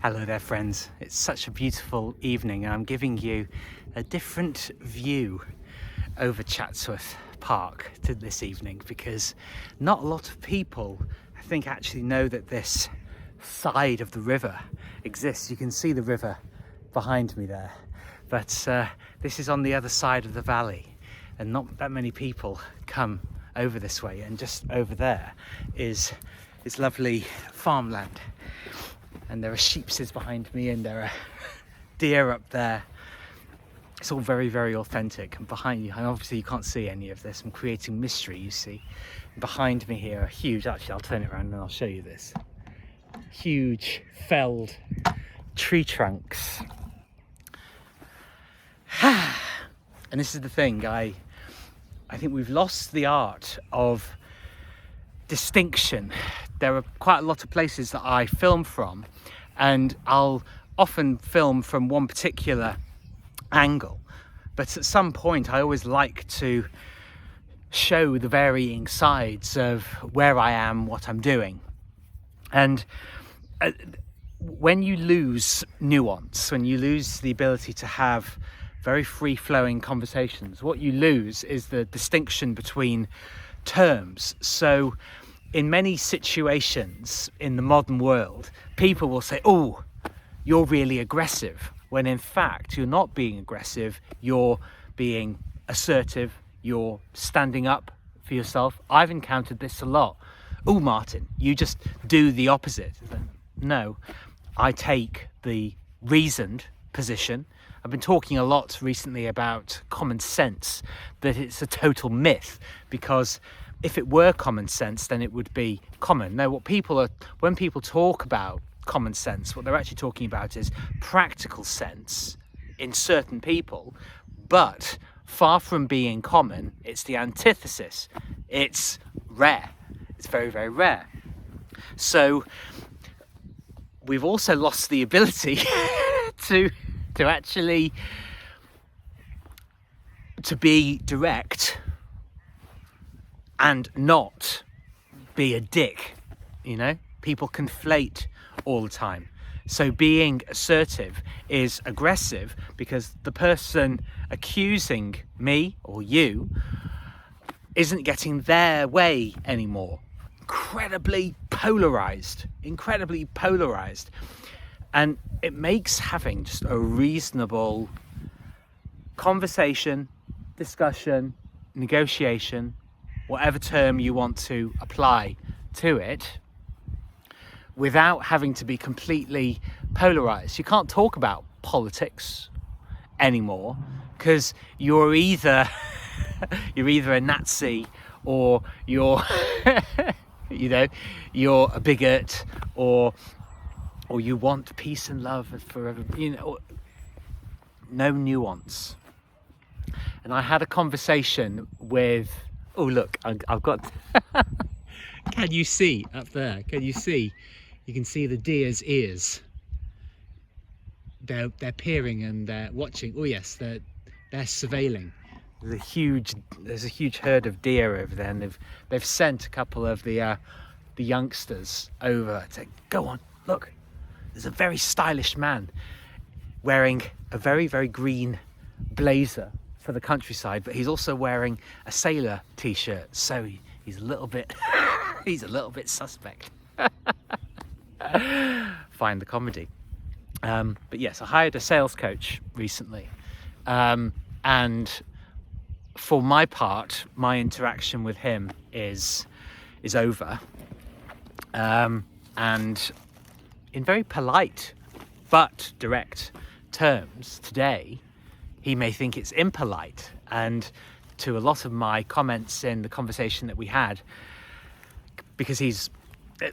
Hello there friends, it's such a beautiful evening and I'm giving you a different view over Chatsworth Park to this evening because not a lot of people I think actually know that this side of the river exists. You can see the river behind me there, but this is on the other side of the valley and not that many people come over this way, and just over there is lovely farmland. And there are sheepses behind me and there are deer up there. It's all very, very authentic. And behind you, and obviously you can't see any of this, I'm creating mystery, you see. Behind me here are huge, actually I'll turn it around and I'll show you this. Huge felled tree trunks. And this is the thing, I think we've lost the art of distinction. There are quite a lot of places that I film from and I'll often film from one particular angle, but at some point I always like to show the varying sides of where I am, what I'm doing. And when you lose nuance, when you lose the ability to have very free-flowing conversations, what you lose is the distinction between terms. So in many situations in the modern world, people will say, oh, you're really aggressive, when in fact you're not being aggressive, you're being assertive, you're standing up for yourself. I've encountered this a lot. Oh, Martin, you just do the opposite. No, I take the reasoned position. I've been talking a lot recently about common sense, that it's a total myth, because if it were common sense, then it would be common. No, when people talk about common sense, what they're actually talking about is practical sense in certain people, but far from being common, it's the antithesis. It's rare. It's very, very rare. So we've also lost the ability to actually be direct and not be a dick, you know? People conflate all the time. So being assertive is aggressive because the person accusing me or you isn't getting their way anymore. Incredibly polarized. And it makes having just a reasonable conversation, discussion, negotiation, whatever term you want to apply to it, without having to be completely polarized. You can't talk about politics anymore because you're either a Nazi or you're you're a bigot, or you want peace and love forever, no nuance. And I had a conversation with, oh look, I've got can you see up there? Can you see? You can see the deer's ears. They're peering and they're watching. Oh yes, they're surveilling. There's a huge herd of deer over there, and they've sent a couple of the youngsters over to go on, look. There's a very stylish man wearing a very, very green blazer for the countryside, but he's also wearing a sailor t-shirt, so he's a little bit suspect. Find the comedy. But yes, I hired a sales coach recently, and for my part, my interaction with him is over, and in very polite but direct terms today, he may think it's impolite, and to a lot of my comments in the conversation that we had, because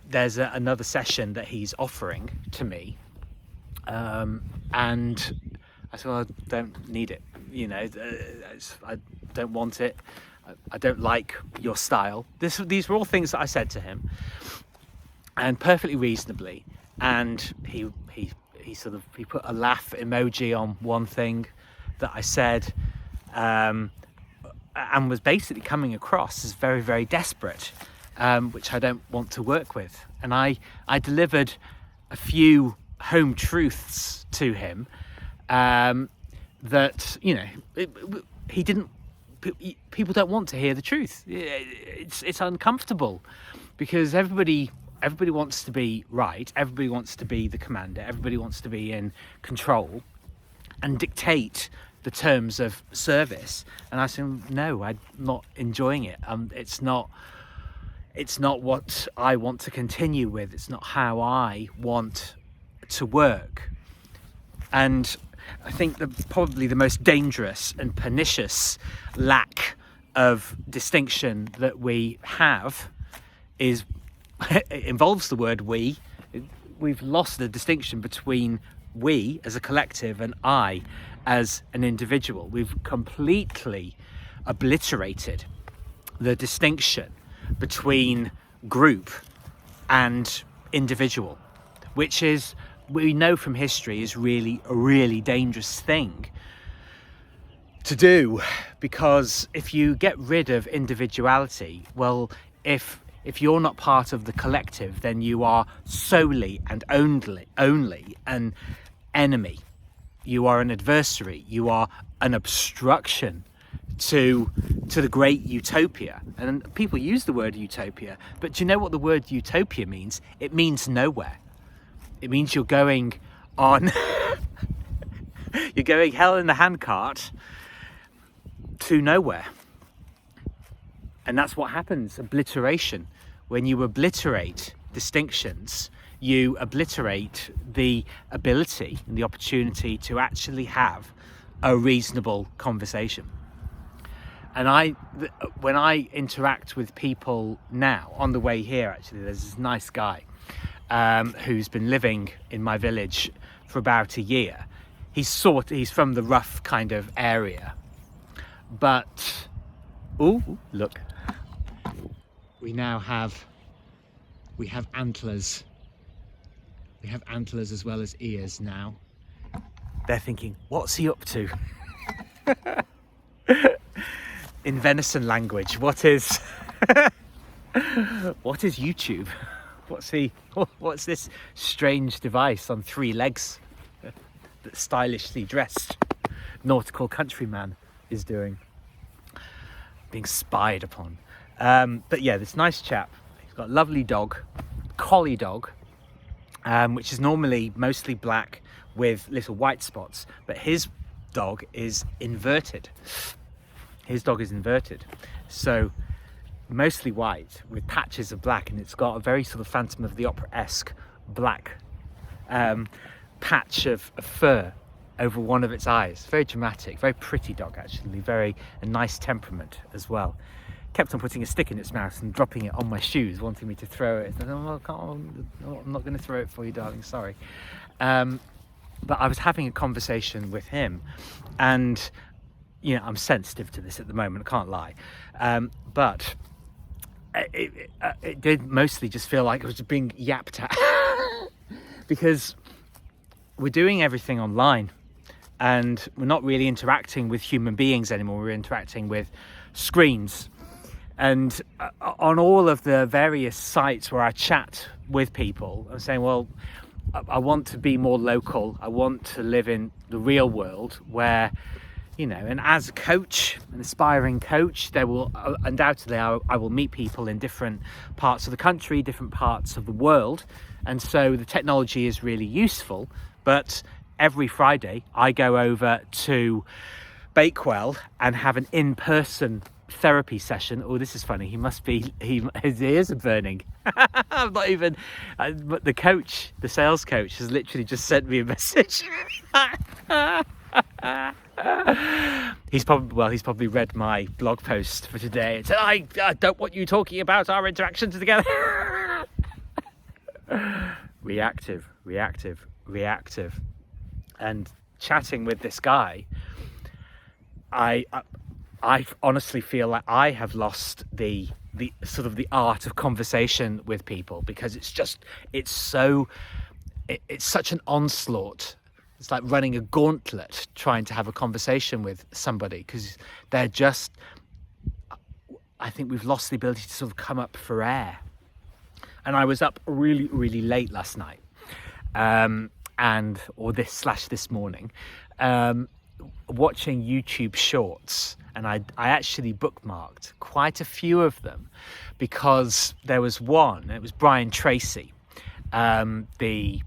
there's another session that he's offering to me, and I said, well, I don't need it, I don't want it, I don't like your style. These were all things that I said to him, and perfectly reasonably. And he put a laugh emoji on one thing that I said, and was basically coming across as very, very desperate, which I don't want to work with. And I delivered a few home truths to him that, you know, he didn't. People don't want to hear the truth. It's uncomfortable because everybody wants to be right. Everybody wants to be the commander. Everybody wants to be in control and dictate the terms of service. And I said, no, I'm not enjoying it. It's not what I want to continue with. It's not how I want to work. And I think that probably the most dangerous and pernicious lack of distinction that we have is it involves the word we. We've lost the distinction between we as a collective and I as an individual. We've completely obliterated the distinction between group and individual, which is, we know from history, is really a really dangerous thing to do, because if you get rid of individuality, well, if you're not part of the collective, then you are solely and only an enemy. You are an adversary. You are an obstruction to the great utopia. And people use the word utopia, but do you know what the word utopia means? It means nowhere. It means you're going on you're going hell in the handcart to nowhere. And that's what happens, obliteration. When you obliterate distinctions, you obliterate the ability and the opportunity to actually have a reasonable conversation. And when I interact with people now, on the way here actually, there's this nice guy who's been living in my village for about a year. He's from the rough kind of area, but look, we have antlers. We have antlers as well as ears now. They're thinking, what's he up to? In venison language, what is YouTube? What's this strange device on 3 legs that stylishly dressed nautical countryman is doing? Being spied upon. But yeah, this nice chap, he's got a lovely dog, collie dog, which is normally mostly black with little white spots, but his dog is inverted. So mostly white with patches of black, and it's got a very sort of Phantom of the Opera-esque black patch of fur over one of its eyes. Very dramatic, very pretty dog actually, a nice temperament as well. Kept on putting a stick in its mouth and dropping it on my shoes, wanting me to throw it. I said, I'm not going to throw it for you, darling, sorry. But I was having a conversation with him, and you know, I'm sensitive to this at the moment, I can't lie. But it did mostly just feel like I was being yapped at because we're doing everything online and we're not really interacting with human beings anymore. We're interacting with screens. And on all of the various sites where I chat with people, I'm saying, well, I want to be more local. I want to live in the real world where, you know, and as a coach, an aspiring coach, there will undoubtedly, I will meet people in different parts of the country, different parts of the world. And so the technology is really useful. But every Friday I go over to Bakewell and have an in-person therapy session. Oh, this is funny. His ears are burning. I'm not even, but the sales coach has literally just sent me a message. He's probably read my blog post for today and said, I don't want you talking about our interactions together. Reactive. And chatting with this guy, I honestly feel like I have lost the sort of the art of conversation with people, because it's such an onslaught. It's like running a gauntlet trying to have a conversation with somebody, because I think we've lost the ability to sort of come up for air. And I was up really, really late last night. or this morning, watching YouTube shorts, and I actually bookmarked quite a few of them because there was one. It was Brian Tracy, the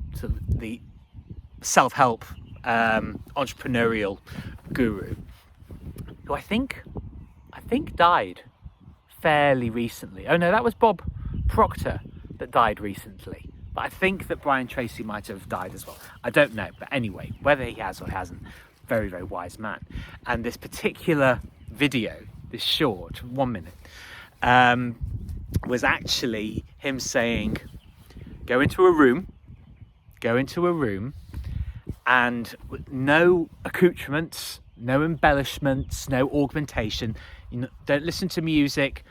self-help entrepreneurial guru, who I think died fairly recently. Oh no, that was Bob Proctor that died recently. But I think that Brian Tracy might have died as well. I don't know. But anyway, whether he has or hasn't, very, very wise man. And this particular video, this short, 1 minute, was actually him saying, go into a room, and no accoutrements, no embellishments, no augmentation. Don't listen to music.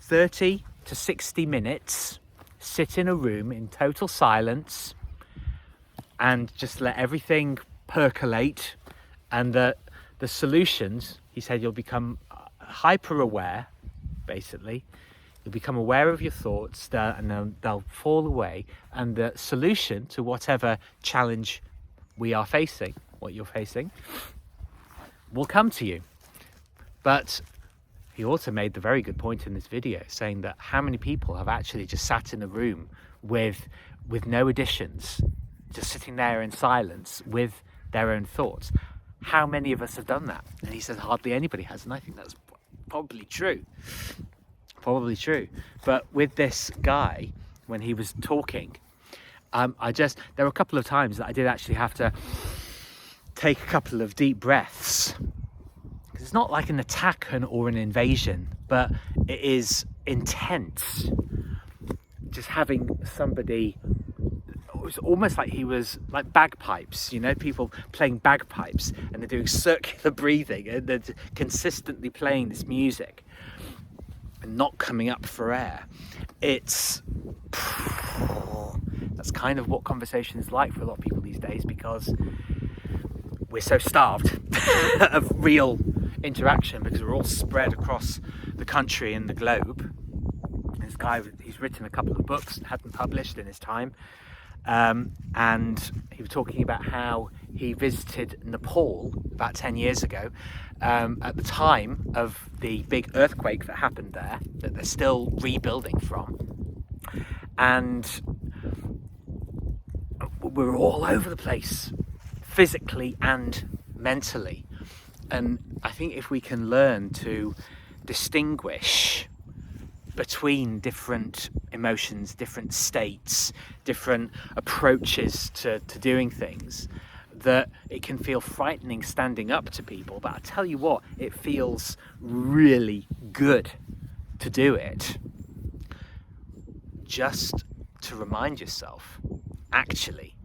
30 to 60 minutes, sit in a room in total silence and just let everything percolate. And the solutions, he said, you'll become hyper aware, basically. You'll become aware of your thoughts, and then they'll fall away. And the solution to whatever challenge we are facing, what you're facing, will come to you. But he also made the very good point in this video, saying that how many people have actually just sat in a room with no additions, just sitting there in silence with their own thoughts. How many of us have done that? And he said hardly anybody has, and I think that's probably true. But with this guy, when he was talking, there were a couple of times that I did actually have to take a couple of deep breaths. Because it's not like an attack or an invasion, but it is intense. Just having somebody, it was almost like he was like bagpipes, people playing bagpipes, and they're doing circular breathing, and they're consistently playing this music and not coming up for air. That's kind of what conversation is like for a lot of people these days, because we're so starved of real interaction, because we're all spread across the country and the globe. This guy, he's written a couple of books and had them published in his time, and he was talking about how he visited Nepal about 10 years ago, at the time of the big earthquake that happened there, that they're still rebuilding from. And we're all over the place, physically and mentally. And I think if we can learn to distinguish between different emotions, different states, different approaches to doing things, that it can feel frightening standing up to people, but I tell you what, it feels really good to do it. Just to remind yourself, actually,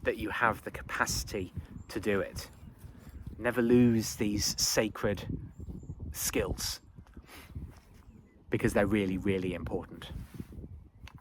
that you have the capacity to do it. Never lose these sacred skills, because they're really, really important.